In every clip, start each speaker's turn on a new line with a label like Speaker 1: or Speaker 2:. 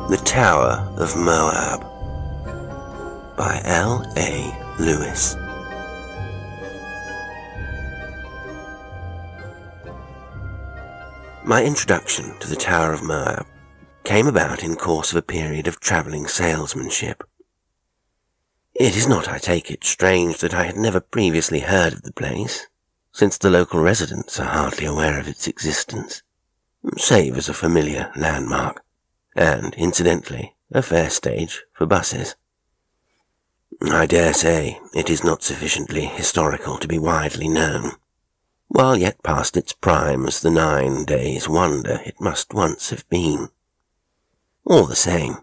Speaker 1: The Tower of Moab by L.A. Lewis. My introduction to the Tower of Moab came about in course of a period of travelling salesmanship. It is not, I take it, strange that I had never previously heard of the place, since the local residents are hardly aware of its existence, save as a familiar landmark, and, incidentally, a fair stage for buses. I dare say it is not sufficiently historical to be widely known, while yet past its prime as the 9 days' wonder it must once have been. All the same,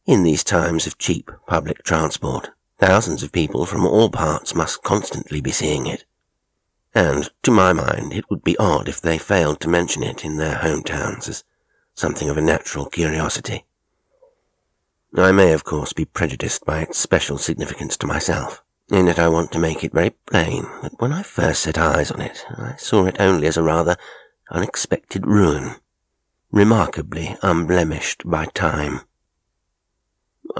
Speaker 1: in these times of cheap public transport, thousands of people from all parts must constantly be seeing it, and, to my mind, it would be odd if they failed to mention it in their hometowns as something of a natural curiosity. I may, of course, be prejudiced by its special significance to myself, in that I want to make it very plain that when I first set eyes on it, I saw it only as a rather unexpected ruin, remarkably unblemished by time.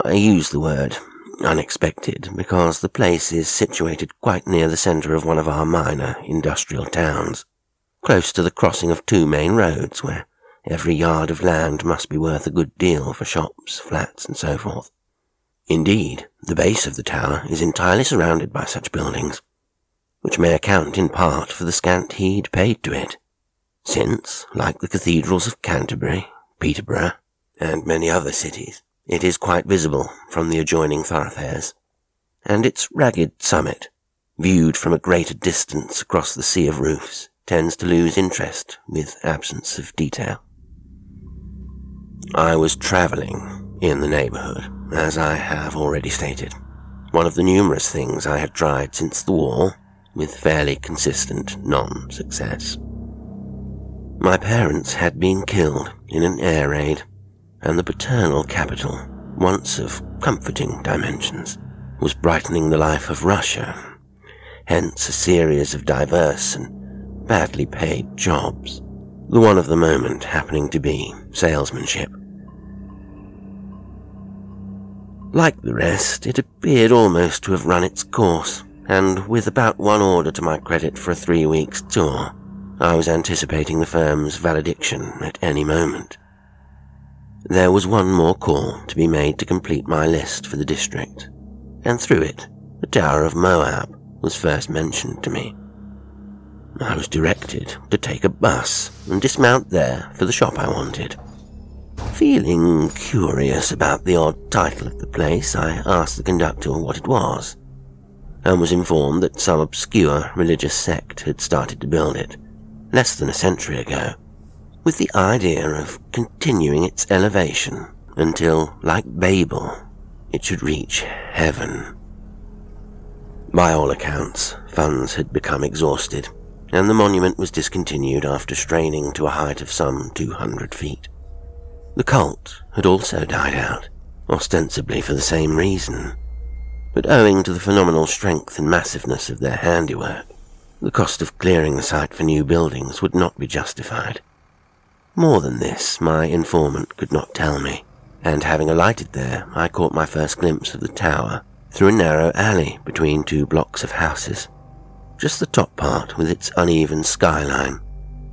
Speaker 1: I use the word unexpected because the place is situated quite near the centre of one of our minor industrial towns, close to the crossing of 2 main roads where every yard of land must be worth a good deal for shops, flats, and so forth. Indeed, the base of the tower is entirely surrounded by such buildings, which may account in part for the scant heed paid to it, since, like the cathedrals of Canterbury, Peterborough, and many other cities, it is quite visible from the adjoining thoroughfares, and its ragged summit, viewed from a greater distance across the sea of roofs, tends to lose interest with absence of detail. I was travelling in the neighbourhood, as I have already stated, one of the numerous things I had tried since the war, with fairly consistent non-success. My parents had been killed in an air raid, and the paternal capital, once of comforting dimensions, was brightening the life of Russia, hence a series of diverse and badly paid jobs, the one of the moment happening to be salesmanship. Like the rest, it appeared almost to have run its course, and with about one order to my credit for a 3 weeks tour, I was anticipating the firm's valediction at any moment. There was one more call to be made to complete my list for the district, and through it, the Tower of Moab was first mentioned to me. I was directed to take a bus and dismount there for the shop I wanted. Feeling curious about the odd title of the place, I asked the conductor what it was, and was informed that some obscure religious sect had started to build it, less than a century ago, with the idea of continuing its elevation until, like Babel, it should reach heaven. By all accounts, funds had become exhausted, and the monument was discontinued after straining to a height of some 200 feet. The cult had also died out, ostensibly for the same reason, but owing to the phenomenal strength and massiveness of their handiwork, the cost of clearing the site for new buildings would not be justified. More than this, my informant could not tell me, and having alighted there, I caught my first glimpse of the tower through a narrow alley between 2 blocks of houses, just the top part with its uneven skyline,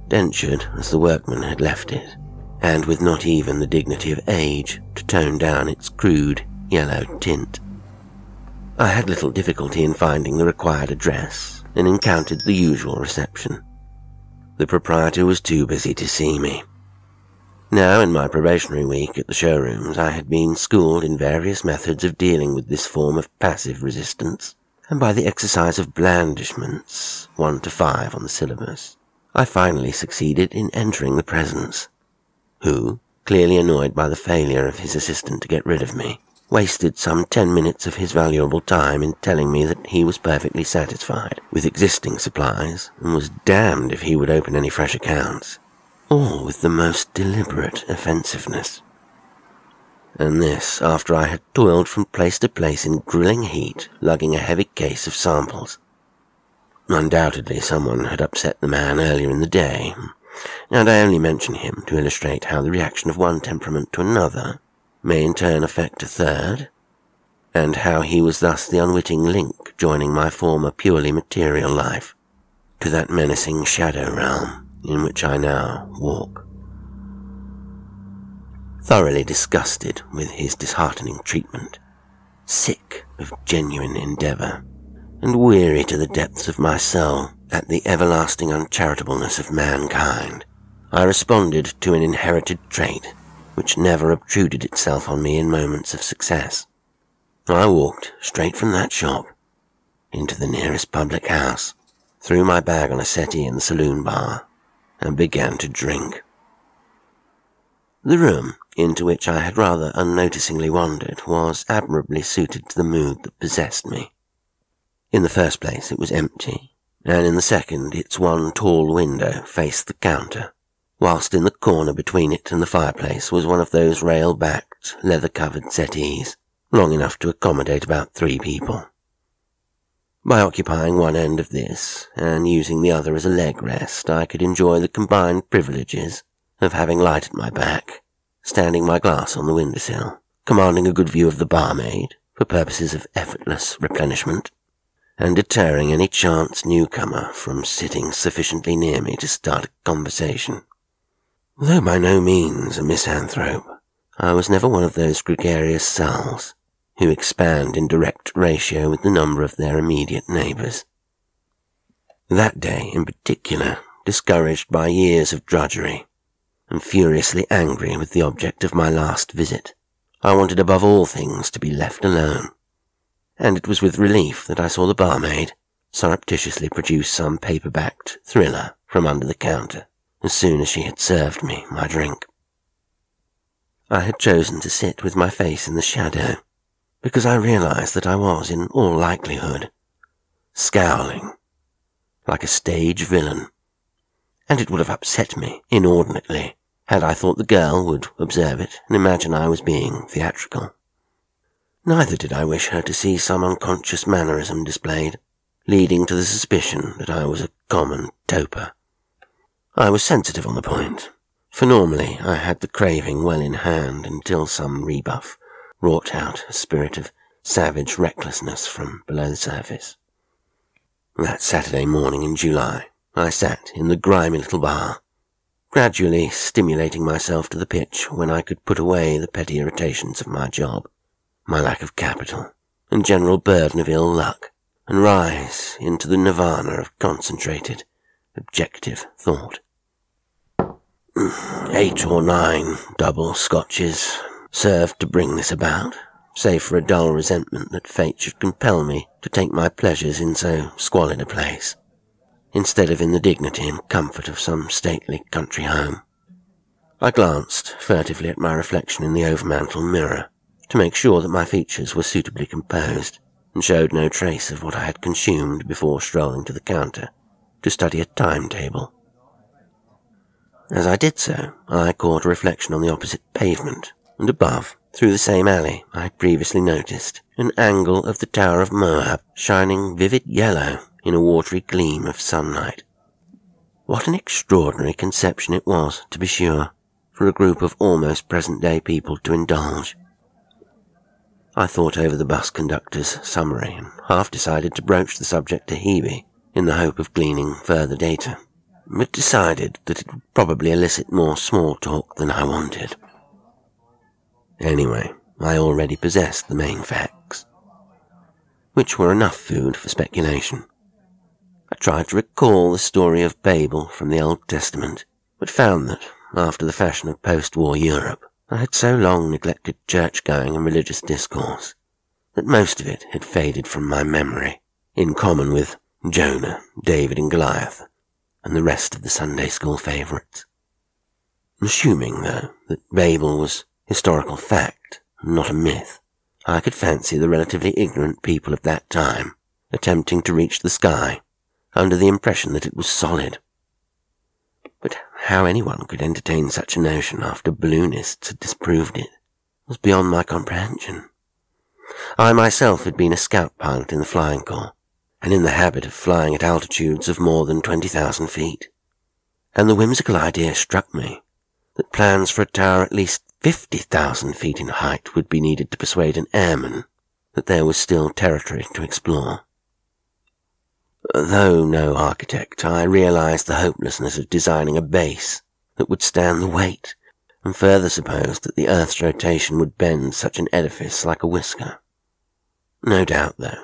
Speaker 1: dentured as the workmen had left it, and with not even the dignity of age to tone down its crude yellow tint. I had little difficulty in finding the required address, and encountered the usual reception. The proprietor was too busy to see me. Now, in my probationary week at the showrooms, I had been schooled in various methods of dealing with this form of passive resistance, and by the exercise of blandishments, 1 to 5 on the syllabus, I finally succeeded in entering the presence, who, clearly annoyed by the failure of his assistant to get rid of me, wasted some 10 minutes of his valuable time in telling me that he was perfectly satisfied with existing supplies and was damned if he would open any fresh accounts, all with the most deliberate offensiveness. And this after I had toiled from place to place in grilling heat, lugging a heavy case of samples. Undoubtedly someone had upset the man earlier in the day, and I only mention him to illustrate how the reaction of one temperament to another may in turn affect a third, and how he was thus the unwitting link joining my former purely material life to that menacing shadow realm in which I now walk. Thoroughly disgusted with his disheartening treatment, sick of genuine endeavour, and weary to the depths of my soul at the everlasting uncharitableness of mankind, I responded to an inherited trait which never obtruded itself on me in moments of success. I walked straight from that shop into the nearest public house, threw my bag on a settee in the saloon bar, and began to drink. The room into which I had rather unnoticingly wandered was admirably suited to the mood that possessed me. In the first place, it was empty, and in the second, its one tall window faced the counter, whilst in the corner between it and the fireplace was one of those rail-backed, leather-covered settees, long enough to accommodate about 3 people. By occupying one end of this, and using the other as a leg rest, I could enjoy the combined privileges of having light at my back, standing my glass on the windowsill, commanding a good view of the barmaid for purposes of effortless replenishment, and deterring any chance newcomer from sitting sufficiently near me to start a conversation. Though by no means a misanthrope, I was never one of those gregarious souls who expand in direct ratio with the number of their immediate neighbours. That day in particular, discouraged by years of drudgery, and furiously angry with the object of my last visit, I wanted above all things to be left alone, and it was with relief that I saw the barmaid surreptitiously produce some paper-backed thriller from under the counter as soon as she had served me my drink. I had chosen to sit with my face in the shadow, because I realized that I was, in all likelihood, scowling like a stage villain, and it would have upset me inordinately had I thought the girl would observe it and imagine I was being theatrical. Neither did I wish her to see some unconscious mannerism displayed, leading to the suspicion that I was a common toper. I was sensitive on the point, for normally I had the craving well in hand until some rebuff wrought out a spirit of savage recklessness from below the surface. That Saturday morning in July, I sat in the grimy little bar, gradually stimulating myself to the pitch when I could put away the petty irritations of my job, my lack of capital, and general burden of ill luck, and rise into the nirvana of concentrated, objective thought. 8 or 9 double scotches served to bring this about, save for a dull resentment that fate should compel me to take my pleasures in so squalid a place, instead of in the dignity and comfort of some stately country home. I glanced furtively at my reflection in the overmantel mirror, to make sure that my features were suitably composed, and showed no trace of what I had consumed before strolling to the counter to study a timetable. As I did so, I caught a reflection on the opposite pavement, and above, through the same alley I had previously noticed, an angle of the Tower of Moab shining vivid yellow in a watery gleam of sunlight. What an extraordinary conception it was, to be sure, for a group of almost present-day people to indulge. I thought over the bus conductor's summary and half decided to broach the subject to Hebe in the hope of gleaning further data, but decided that it would probably elicit more small talk than I wanted. Anyway, I already possessed the main facts, which were enough food for speculation. I tried to recall the story of Babel from the Old Testament, but found that, after the fashion of post-war Europe, I had so long neglected church-going and religious discourse that most of it had faded from my memory, in common with Jonah, David and Goliath, and the rest of the Sunday school favourites. Assuming, though, that Babel was historical fact, not a myth, I could fancy the relatively ignorant people of that time attempting to reach the sky under the impression that it was solid. But how anyone could entertain such a notion after balloonists had disproved it was beyond my comprehension. I myself had been a scout pilot in the flying corps, and in the habit of flying at altitudes of more than 20,000 feet, and the whimsical idea struck me that plans for a tower at least 50,000 feet in height would be needed to persuade an airman that there was still territory to explore. Though no architect, I realized the hopelessness of designing a base that would stand the weight, and further supposed that the Earth's rotation would bend such an edifice like a whisker. No doubt, though,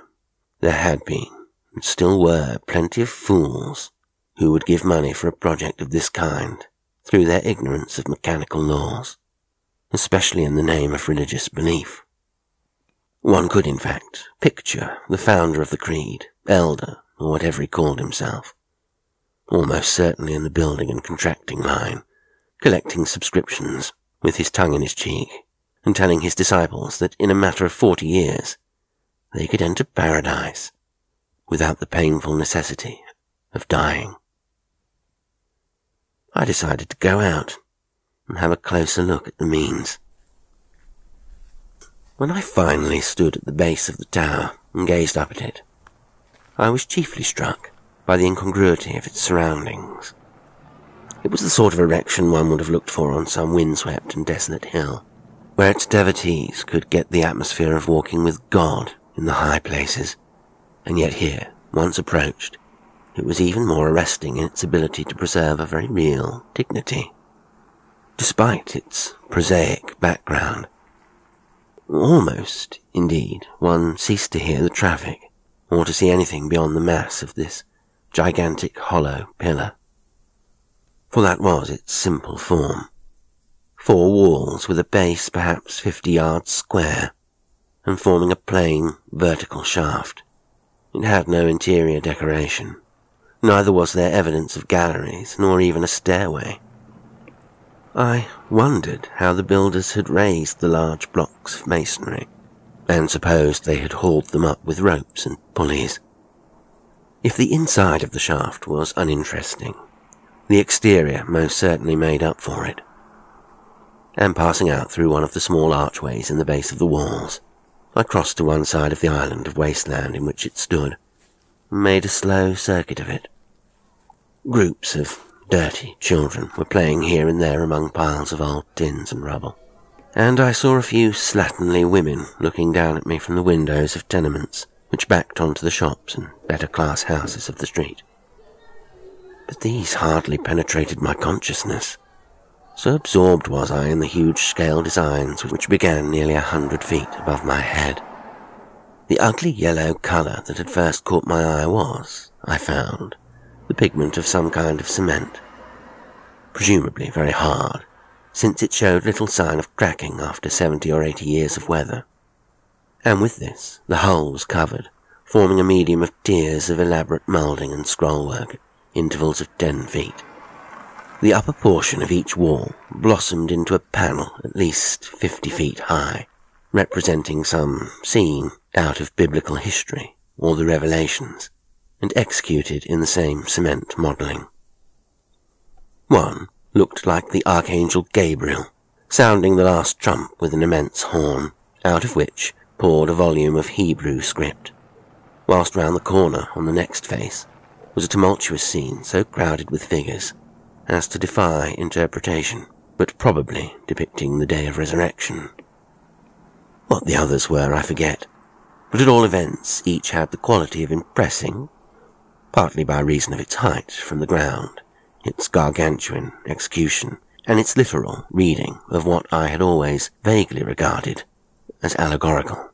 Speaker 1: there had been, and still were, plenty of fools who would give money for a project of this kind through their ignorance of mechanical laws, especially in the name of religious belief. One could, in fact, picture the founder of the creed, elder, or whatever he called himself, almost certainly in the building and contracting line, collecting subscriptions with his tongue in his cheek, and telling his disciples that in a matter of 40 years they could enter paradise without the painful necessity of dying. I decided to go out and have a closer look at the means. When I finally stood at the base of the tower and gazed up at it, I was chiefly struck by the incongruity of its surroundings. It was the sort of erection one would have looked for on some windswept and desolate hill, where its devotees could get the atmosphere of walking with God in the high places, and yet here, once approached, it was even more arresting in its ability to preserve a very real dignity, despite its prosaic background. Almost, indeed, one ceased to hear the traffic, or to see anything beyond the mass of this gigantic hollow pillar. For that was its simple form. 4 walls with a base perhaps 50 yards square, and forming a plain, vertical shaft. It had no interior decoration. Neither was there evidence of galleries, nor even a stairway. I wondered how the builders had raised the large blocks of masonry, and supposed they had hauled them up with ropes and pulleys. If the inside of the shaft was uninteresting, the exterior most certainly made up for it. And passing out through one of the small archways in the base of the walls, I crossed to one side of the island of wasteland in which it stood, and made a slow circuit of it. Groups of dirty children were playing here and there among piles of old tins and rubble, and I saw a few slatternly women looking down at me from the windows of tenements which backed onto the shops and better-class houses of the street. But these hardly penetrated my consciousness. So absorbed was I in the huge-scale designs which began nearly 100 feet above my head. The ugly yellow colour that had first caught my eye was, I found, the pigment of some kind of cement, presumably very hard, since it showed little sign of cracking after 70 or 80 years of weather. And with this, the hull was covered, forming a medium of tiers of elaborate moulding and scrollwork at intervals of 10 feet. The upper portion of each wall blossomed into a panel at least 50 feet high, representing some scene out of biblical history or the Revelations, and executed in the same cement modelling. One looked like the Archangel Gabriel, sounding the last trump with an immense horn, out of which poured a volume of Hebrew script, whilst round the corner on the next face was a tumultuous scene so crowded with figures as to defy interpretation, but probably depicting the day of resurrection. What the others were I forget, but at all events each had the quality of impressing, partly by reason of its height from the ground, its gargantuan execution, and its literal reading of what I had always vaguely regarded as allegorical.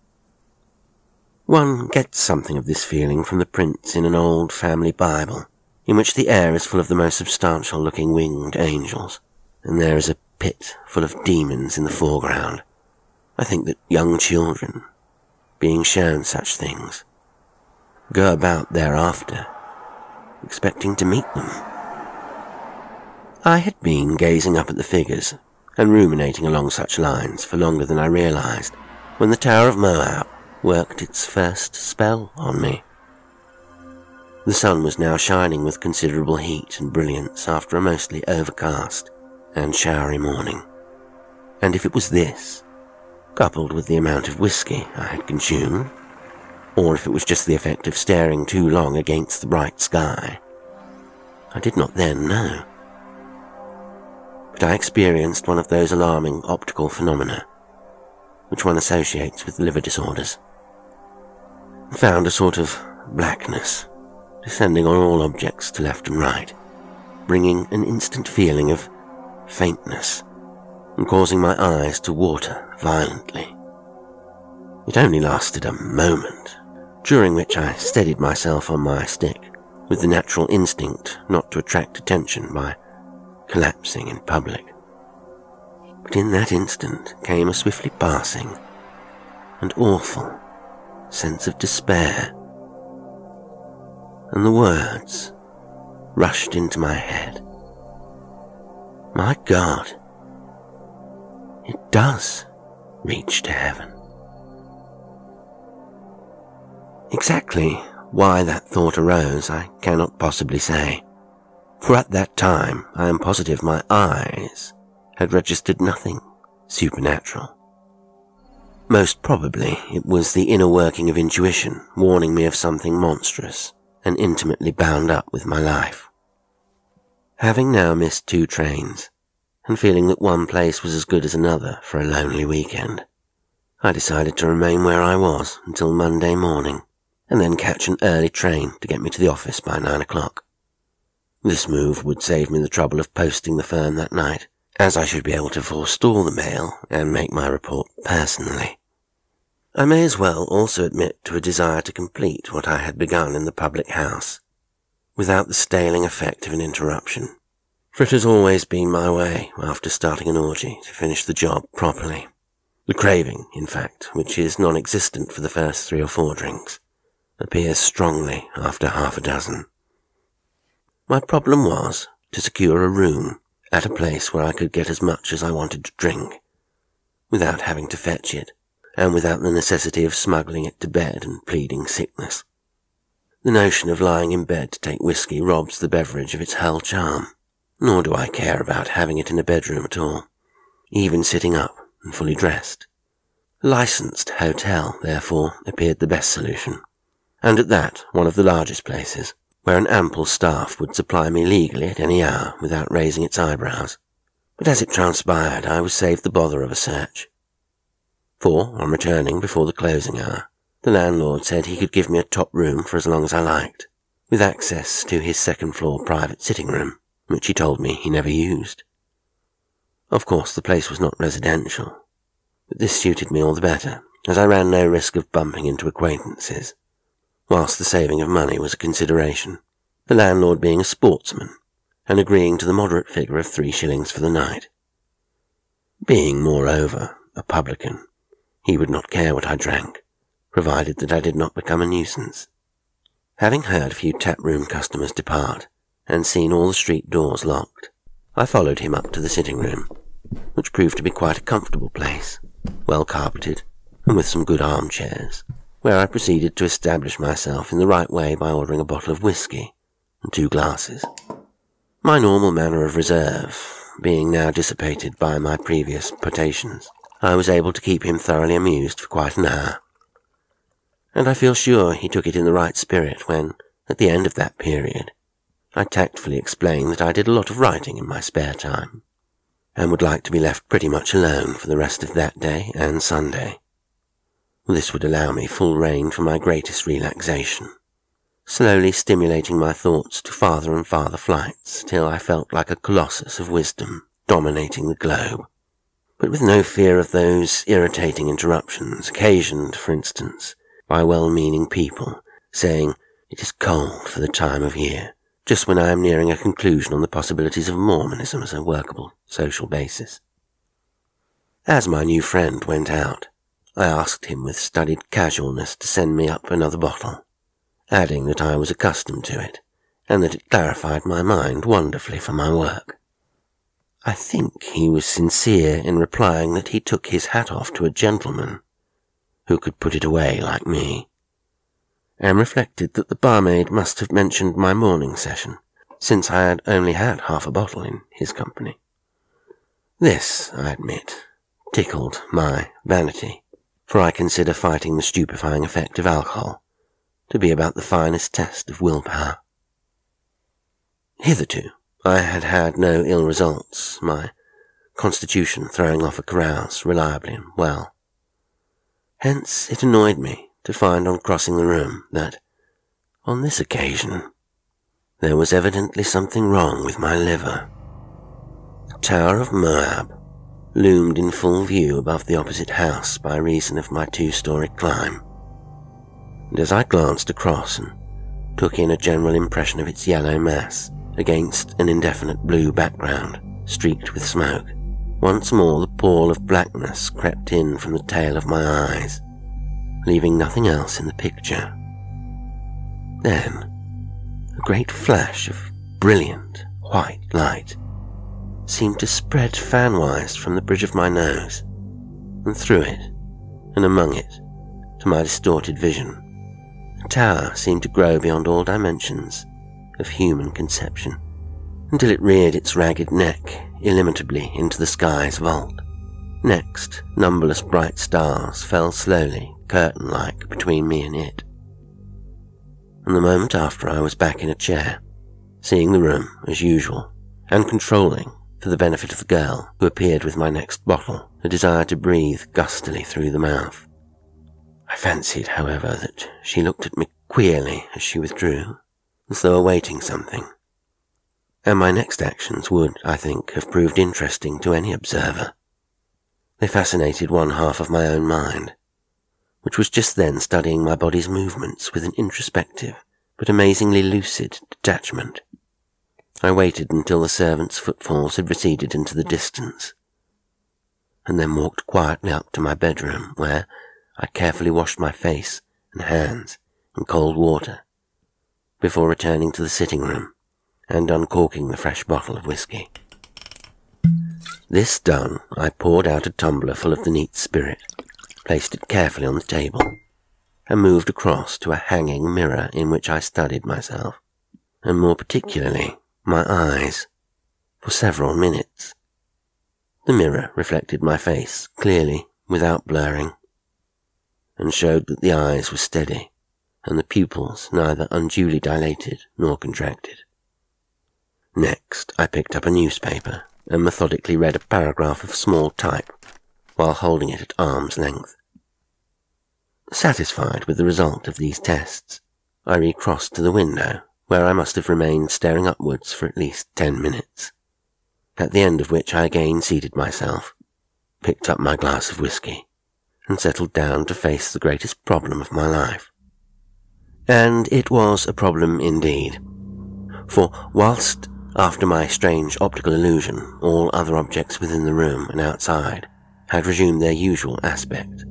Speaker 1: One gets something of this feeling from the prints in an old family Bible, in which the air is full of the most substantial-looking winged angels, and there is a pit full of demons in the foreground. I think that young children, being shown such things, go about thereafter, expecting to meet them. I had been gazing up at the figures, and ruminating along such lines for longer than I realized, when the Tower of Moab worked its first spell on me. The sun was now shining with considerable heat and brilliance after a mostly overcast and showery morning, and if it was this, coupled with the amount of whiskey I had consumed, or if it was just the effect of staring too long against the bright sky, I did not then know. But but I experienced one of those alarming optical phenomena which one associates with liver disorders. I found a sort of blackness descending on all objects to left and right, bringing an instant feeling of faintness and causing my eyes to water violently. It only lasted a moment, during which I steadied myself on my stick with the natural instinct not to attract attention by collapsing in public. But in that instant came a swiftly passing and awful sense of despair, and the words rushed into my head. My God, it does reach to heaven. Exactly why that thought arose I cannot possibly say, for at that time I am positive my eyes had registered nothing supernatural. Most probably it was the inner working of intuition warning me of something monstrous and intimately bound up with my life. Having now missed 2 trains, and feeling that one place was as good as another for a lonely weekend, I decided to remain where I was until Monday morning, and then catch an early train to get me to the office by 9 o'clock. This move would save me the trouble of posting the firm that night, as I should be able to forestall the mail and make my report personally. I may as well also admit to a desire to complete what I had begun in the public house, without the staling effect of an interruption, for it has always been my way, after starting an orgy, to finish the job properly. The craving, in fact, which is non-existent for the first 3 or 4 drinks, appears strongly after half a dozen. My problem was to secure a room at a place where I could get as much as I wanted to drink, without having to fetch it, and without the necessity of smuggling it to bed and pleading sickness. The notion of lying in bed to take whiskey robs the beverage of its whole charm, nor do I care about having it in a bedroom at all, even sitting up and fully dressed. A licensed hotel, therefore, appeared the best solution, and at that one of the largest places, where an ample staff would supply me legally at any hour without raising its eyebrows. But as it transpired, I was saved the bother of a search. For, on returning before the closing hour, the landlord said he could give me a top room for as long as I liked, with access to his second-floor private sitting room, which he told me he never used. Of course, the place was not residential, but this suited me all the better, as I ran no risk of bumping into acquaintances, whilst the saving of money was a consideration, the landlord being a sportsman, and agreeing to the moderate figure of 3 shillings for the night. Being, moreover, a publican, he would not care what I drank, provided that I did not become a nuisance. Having heard a few tap-room customers depart, and seen all the street doors locked, I followed him up to the sitting-room, which proved to be quite a comfortable place, well carpeted, and with some good armchairs, where I proceeded to establish myself in the right way by ordering a bottle of whiskey and 2 glasses. My normal manner of reserve being now dissipated by my previous potations, I was able to keep him thoroughly amused for quite an hour, and I feel sure he took it in the right spirit when, at the end of that period, I tactfully explained that I did a lot of writing in my spare time, and would like to be left pretty much alone for the rest of that day and Sunday. This would allow me full rein for my greatest relaxation, slowly stimulating my thoughts to farther and farther flights till I felt like a colossus of wisdom dominating the globe, but with no fear of those irritating interruptions occasioned, for instance, by well-meaning people saying it is cold for the time of year, just when I am nearing a conclusion on the possibilities of Mormonism as a workable social basis. As my new friend went out, I asked him with studied casualness to send me up another bottle, adding that I was accustomed to it, and that it clarified my mind wonderfully for my work. I think he was sincere in replying that he took his hat off to a gentleman who could put it away like me, and reflected that the barmaid must have mentioned my morning session, since I had only had half a bottle in his company. This, I admit, tickled my vanity, for I consider fighting the stupefying effect of alcohol to be about the finest test of willpower. Hitherto, I had had no ill results, my constitution throwing off a carouse reliably and well. Hence it annoyed me to find on crossing the room that, on this occasion, there was evidently something wrong with my liver. The Tower of Moab loomed in full view above the opposite house by reason of my 2-story climb, and as I glanced across and took in a general impression of its yellow mass against an indefinite blue background streaked with smoke, once more the pall of blackness crept in from the tail of my eyes, leaving nothing else in the picture. Then, a great flash of brilliant white light seemed to spread fanwise from the bridge of my nose, and through it, and among it, to my distorted vision, the tower seemed to grow beyond all dimensions of human conception, until it reared its ragged neck illimitably into the sky's vault. Next, numberless bright stars fell slowly, curtain-like, between me and it. And the moment after I was back in a chair, seeing the room as usual, and controlling, for the benefit of the girl who appeared with my next bottle, a desire to breathe gustily through the mouth. I fancied, however, that she looked at me queerly as she withdrew, as though awaiting something. And my next actions would, I think, have proved interesting to any observer. They fascinated one half of my own mind, which was just then studying my body's movements with an introspective but amazingly lucid detachment. I waited until the servants' footfalls had receded into the distance, and then walked quietly up to my bedroom, where I carefully washed my face and hands in cold water, before returning to the sitting room and uncorking the fresh bottle of whiskey. This done, I poured out a tumbler full of the neat spirit, placed it carefully on the table, and moved across to a hanging mirror in which I studied myself, and more particularly my eyes, for several minutes. The mirror reflected my face clearly, without blurring, and showed that the eyes were steady, and the pupils neither unduly dilated nor contracted. Next, I picked up a newspaper and methodically read a paragraph of small type while holding it at arm's length. Satisfied with the result of these tests, I recrossed to the window, where I must have remained staring upwards for at least 10 minutes, at the end of which I again seated myself, picked up my glass of whiskey, and settled down to face the greatest problem of my life. And it was a problem indeed, for whilst, after my strange optical illusion, all other objects within the room and outside had resumed their usual aspect,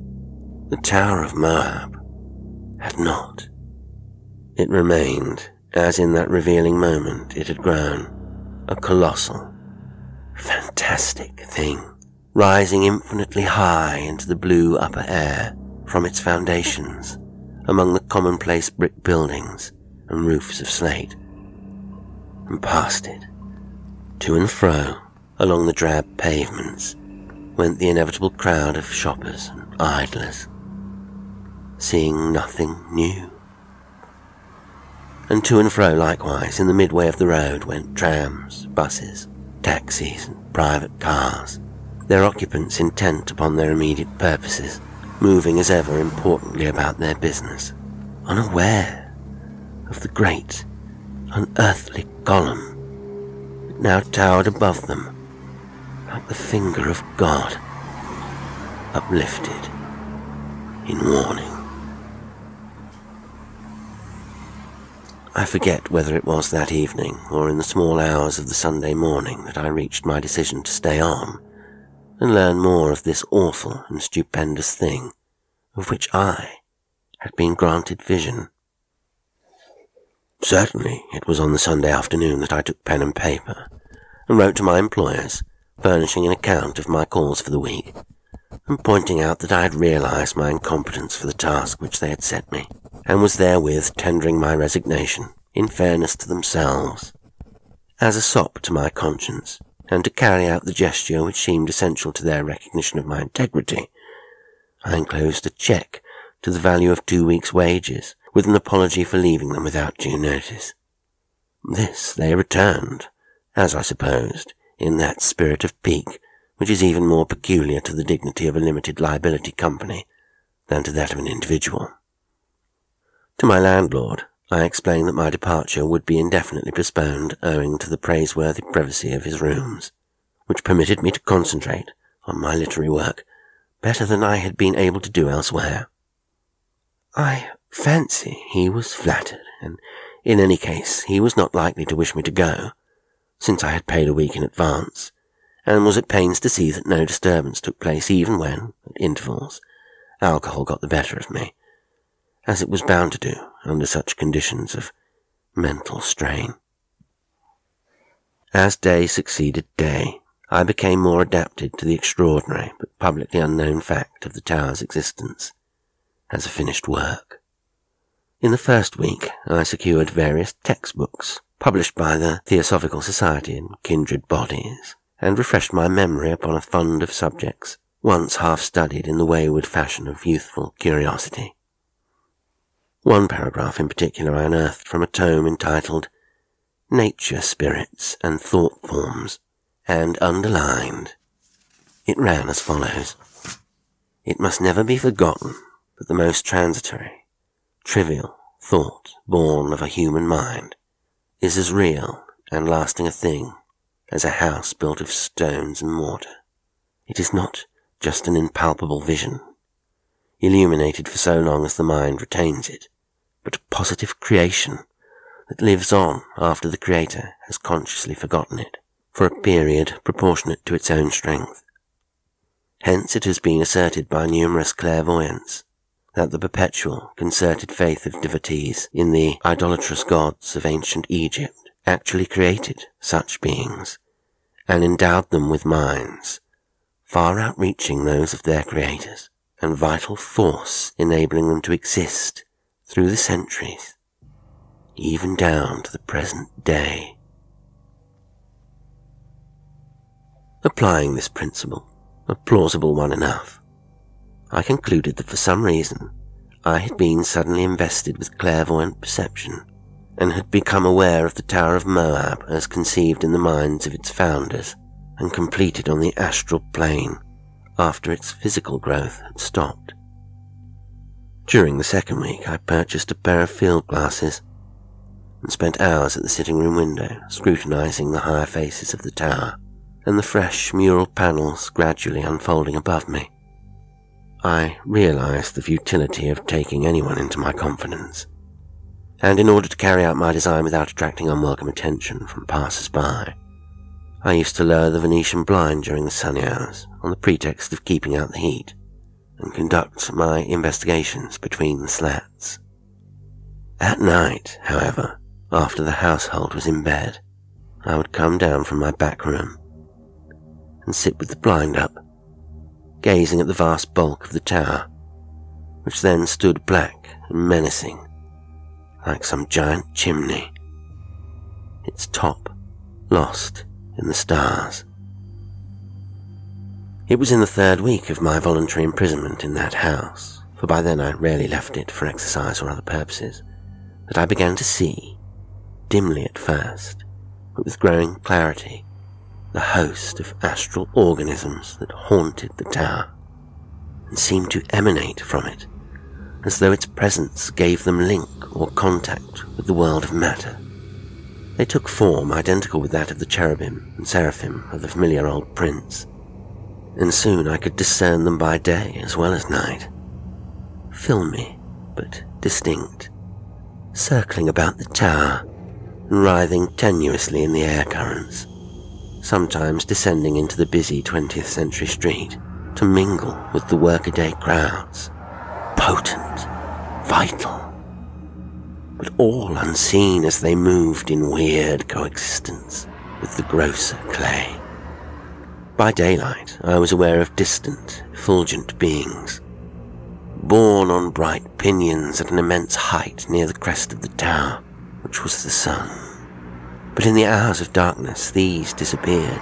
Speaker 1: the Tower of Moab had not. It remained, as in that revealing moment it had grown, a colossal, fantastic thing, rising infinitely high into the blue upper air from its foundations, among the commonplace brick buildings and roofs of slate. And past it, to and fro, along the drab pavements, went the inevitable crowd of shoppers and idlers, seeing nothing new. And to and fro likewise, in the midway of the road, went trams, buses, taxis, and private cars, their occupants intent upon their immediate purposes, moving as ever importantly about their business, unaware of the great, unearthly column that now towered above them like the finger of God, uplifted in warning. I forget whether it was that evening or in the small hours of the Sunday morning that I reached my decision to stay on and learn more of this awful and stupendous thing of which I had been granted vision. Certainly it was on the Sunday afternoon that I took pen and paper and wrote to my employers, furnishing an account of my calls for the week, and pointing out that I had realized my incompetence for the task which they had set me, and was therewith tendering my resignation, in fairness to themselves, as a sop to my conscience, and to carry out the gesture which seemed essential to their recognition of my integrity. I enclosed a cheque to the value of 2 weeks' wages, with an apology for leaving them without due notice. This they returned, as I supposed, in that spirit of pique which is even more peculiar to the dignity of a limited liability company than to that of an individual. To my landlord, I explained that my departure would be indefinitely postponed owing to the praiseworthy privacy of his rooms, which permitted me to concentrate on my literary work better than I had been able to do elsewhere. I fancy he was flattered, and in any case he was not likely to wish me to go, since I had paid a week in advance, and was at pains to see that no disturbance took place even when, at intervals, alcohol got the better of me, as it was bound to do under such conditions of mental strain. As day succeeded day, I became more adapted to the extraordinary but publicly unknown fact of the tower's existence as a finished work. In the first week, I secured various textbooks published by the Theosophical Society and kindred bodies, and refreshed my memory upon a fund of subjects once half-studied in the wayward fashion of youthful curiosity. One paragraph in particular I unearthed from a tome entitled Nature Spirits and Thought Forms, and underlined. It ran as follows: It must never be forgotten that the most transitory, trivial thought born of a human mind is as real and lasting a thing as a house built of stones and mortar. It is not just an impalpable vision, illuminated for so long as the mind retains it, but a positive creation that lives on after the creator has consciously forgotten it, for a period proportionate to its own strength. Hence it has been asserted by numerous clairvoyants that the perpetual, concerted faith of devotees in the idolatrous gods of ancient Egypt actually created such beings, and endowed them with minds far outreaching those of their creators, and vital force enabling them to exist through the centuries, even down to the present day. Applying this principle, a plausible one enough, I concluded that for some reason I had been suddenly invested with clairvoyant perception, and had become aware of the Tower of Moab as conceived in the minds of its founders, and completed on the astral plane after its physical growth had stopped. During the second week I purchased a pair of field glasses, and spent hours at the sitting room window scrutinizing the higher faces of the tower, and the fresh mural panels gradually unfolding above me. I realized the futility of taking anyone into my confidence, and in order to carry out my design without attracting unwelcome attention from passers-by, I used to lower the Venetian blind during the sunny hours on the pretext of keeping out the heat, and conduct my investigations between the slats. At night, however, after the household was in bed, I would come down from my back room and sit with the blind up, gazing at the vast bulk of the tower, which then stood black and menacing, like some giant chimney, its top lost in the stars. It was in the third week of my voluntary imprisonment in that house, for by then I rarely left it for exercise or other purposes, that I began to see, dimly at first, but with growing clarity, the host of astral organisms that haunted the tower, and seemed to emanate from it, as though its presence gave them link or contact with the world of matter. They took form identical with that of the cherubim and seraphim of the familiar old prince, and soon I could discern them by day as well as night, filmy but distinct, circling about the tower and writhing tenuously in the air currents, sometimes descending into the busy 20th century street to mingle with the workaday crowds, potent, vital, but all unseen as they moved in weird coexistence with the grosser clay. By daylight, I was aware of distant, effulgent beings, borne on bright pinions at an immense height near the crest of the tower, which was the sun. But in the hours of darkness these disappeared,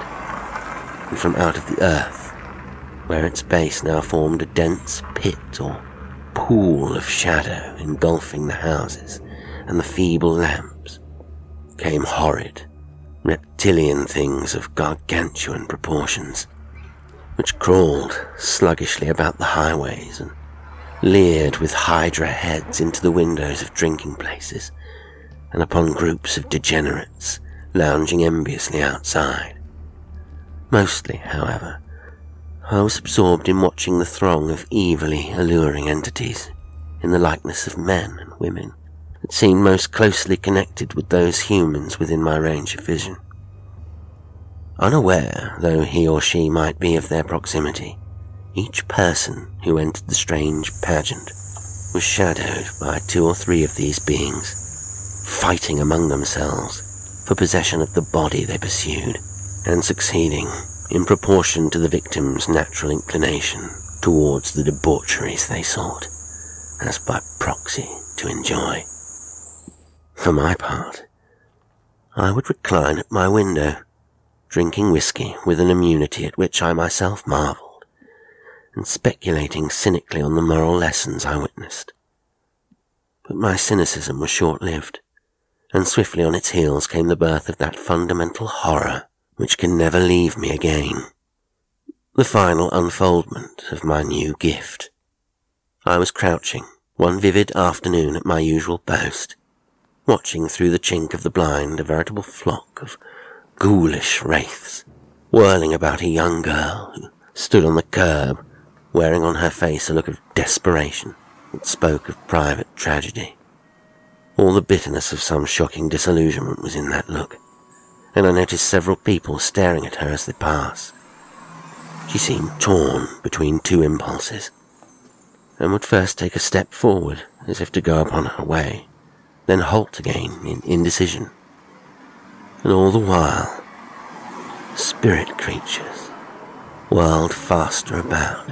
Speaker 1: and from out of the earth, where its base now formed a dense pit or pool of shadow engulfing the houses and the feeble lamps, came horrid, reptilian things of gargantuan proportions, which crawled sluggishly about the highways and leered with hydra heads into the windows of drinking places and upon groups of degenerates lounging enviously outside. Mostly, however, I was absorbed in watching the throng of evilly alluring entities in the likeness of men and women that seemed most closely connected with those humans within my range of vision. Unaware though he or she might be of their proximity, each person who entered the strange pageant was shadowed by 2 or 3 of these beings, fighting among themselves for possession of the body they pursued, and succeeding in proportion to the victim's natural inclination towards the debaucheries they sought, as by proxy to enjoy. For my part, I would recline at my window, drinking whiskey with an immunity at which I myself marvelled, and speculating cynically on the moral lessons I witnessed. But my cynicism was short-lived, and swiftly on its heels came the birth of that fundamental horror which can never leave me again, the final unfoldment of my new gift. I was crouching one vivid afternoon at my usual post, watching through the chink of the blind a veritable flock of ghoulish wraiths, whirling about a young girl who stood on the curb, wearing on her face a look of desperation that spoke of private tragedy. All the bitterness of some shocking disillusionment was in that look, and I noticed several people staring at her as they passed. She seemed torn between 2 impulses, and would first take a step forward as if to go upon her way, then halt again in indecision. And all the while, spirit creatures whirled faster about,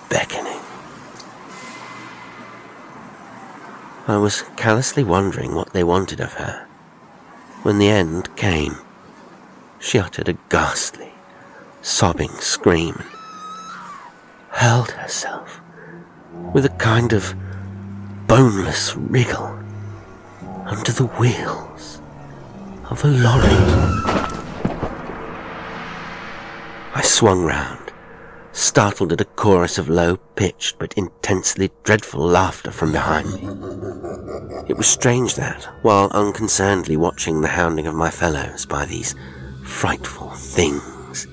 Speaker 1: beckoning. I was callously wondering what they wanted of her, when the end came. She uttered a ghastly, sobbing scream and hurled herself with a kind of boneless wriggle under the wheels of a lorry. I swung round, startled at a chorus of low-pitched but intensely dreadful laughter from behind me. It was strange that, while unconcernedly watching the hounding of my fellows by these frightful things,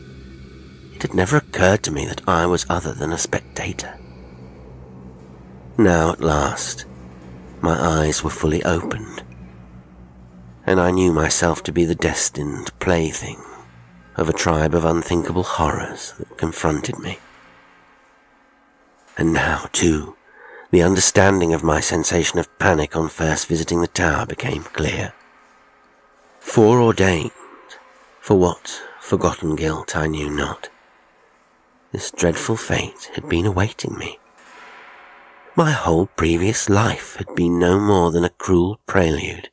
Speaker 1: it had never occurred to me that I was other than a spectator. Now at last, my eyes were fully opened, and I knew myself to be the destined plaything of a tribe of unthinkable horrors that confronted me. And now, too, the understanding of my sensation of panic on first visiting the tower became clear. Foreordained, for what forgotten guilt I knew not, this dreadful fate had been awaiting me. My whole previous life had been no more than a cruel prelude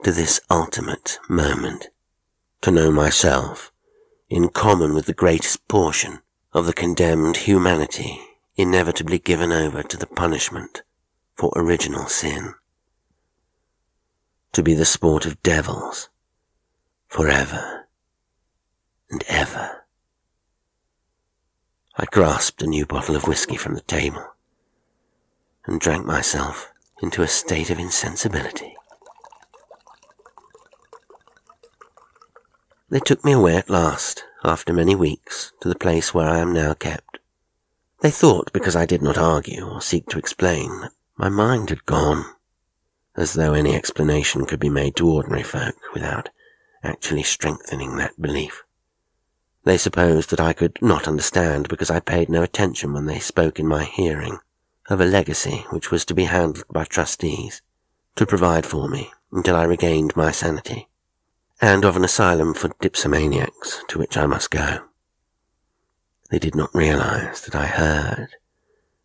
Speaker 1: to this ultimate moment, to know myself, in common with the greatest portion of the condemned humanity, inevitably given over to the punishment for original sin, to be the sport of devils forever and ever. I grasped a new bottle of whiskey from the table and drank myself into a state of insensibility. They took me away at last, after many weeks, to the place where I am now kept. They thought, because I did not argue or seek to explain, that my mind had gone, as though any explanation could be made to ordinary folk without actually strengthening that belief. They supposed that I could not understand because I paid no attention when they spoke in my hearing of a legacy which was to be handled by trustees to provide for me until I regained my sanity, and of an asylum for dipsomaniacs to which I must go. They did not realize that I heard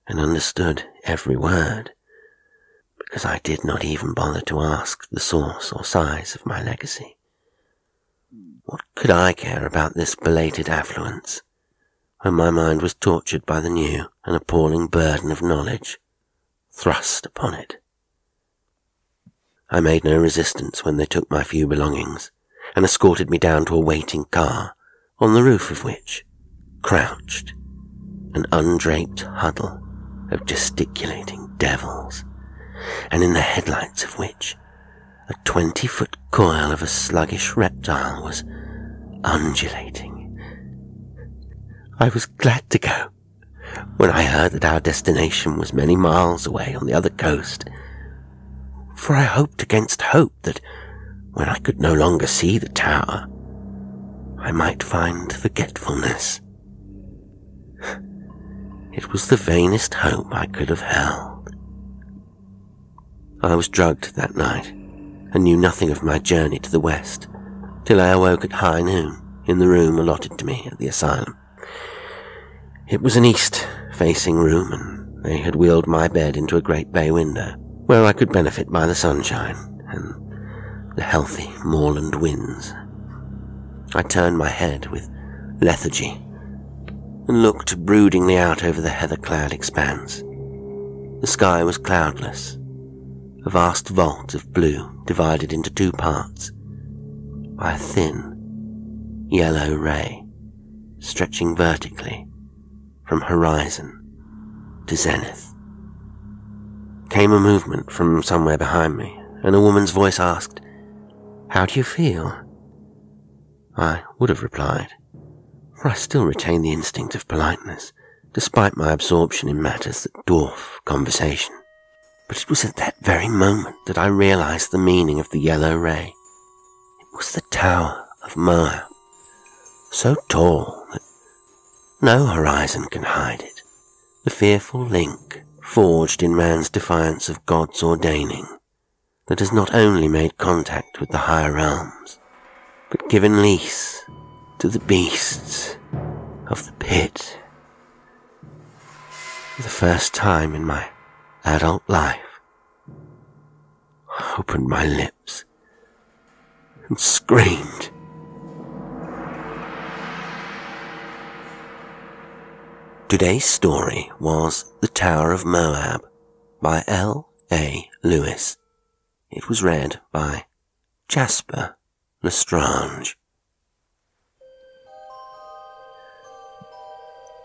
Speaker 1: and understood every word, because I did not even bother to ask the source or size of my legacy. What could I care about this belated affluence, when my mind was tortured by the new and appalling burden of knowledge thrust upon it? I made no resistance when they took my few belongings and escorted me down to a waiting car, on the roof of which crouched, an undraped huddle of gesticulating devils, and in the headlights of which a 20-foot coil of a sluggish reptile was undulating. I was glad to go when I heard that our destination was many miles away on the other coast, for I hoped against hope that when I could no longer see the tower, I might find forgetfulness. It was the vainest hope I could have held. I was drugged that night and knew nothing of my journey to the west till I awoke at high noon in the room allotted to me at the asylum. It was an east-facing room, and they had wheeled my bed into a great bay window, where I could benefit by the sunshine and the healthy moorland winds. I turned my head with lethargy and looked broodingly out over the heather-clad expanse. The sky was cloudless, a vast vault of blue divided into two parts by a thin, yellow ray stretching vertically from horizon to zenith. Came a movement from somewhere behind me, and a woman's voice asked, "How do you feel?" I would have replied, for I still retain the instinct of politeness, despite my absorption in matters that dwarf conversation. But it was at that very moment that I realized the meaning of the yellow ray. It was the Tower of Moab, so tall that no horizon can hide it, the fearful link forged in man's defiance of God's ordaining, that has not only made contact with the higher realms, but given lease to the beasts of the pit. For the first time in my adult life, I opened my lips and screamed. Today's story was The Tower of Moab by L.A. Lewis. It was read by Jasper Lestrange.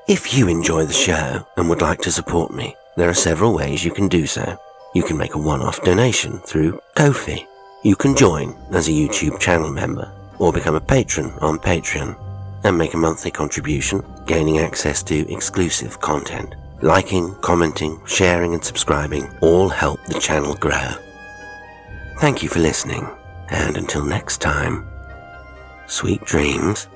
Speaker 1: If you enjoy the show and would like to support me, there are several ways you can do so. You can make a one-off donation through Ko-fi. You can join as a YouTube channel member or become a patron on Patreon and make a monthly contribution, gaining access to exclusive content. Liking, commenting, sharing and subscribing all help the channel grow. Thank you for listening, and until next time, sweet dreams.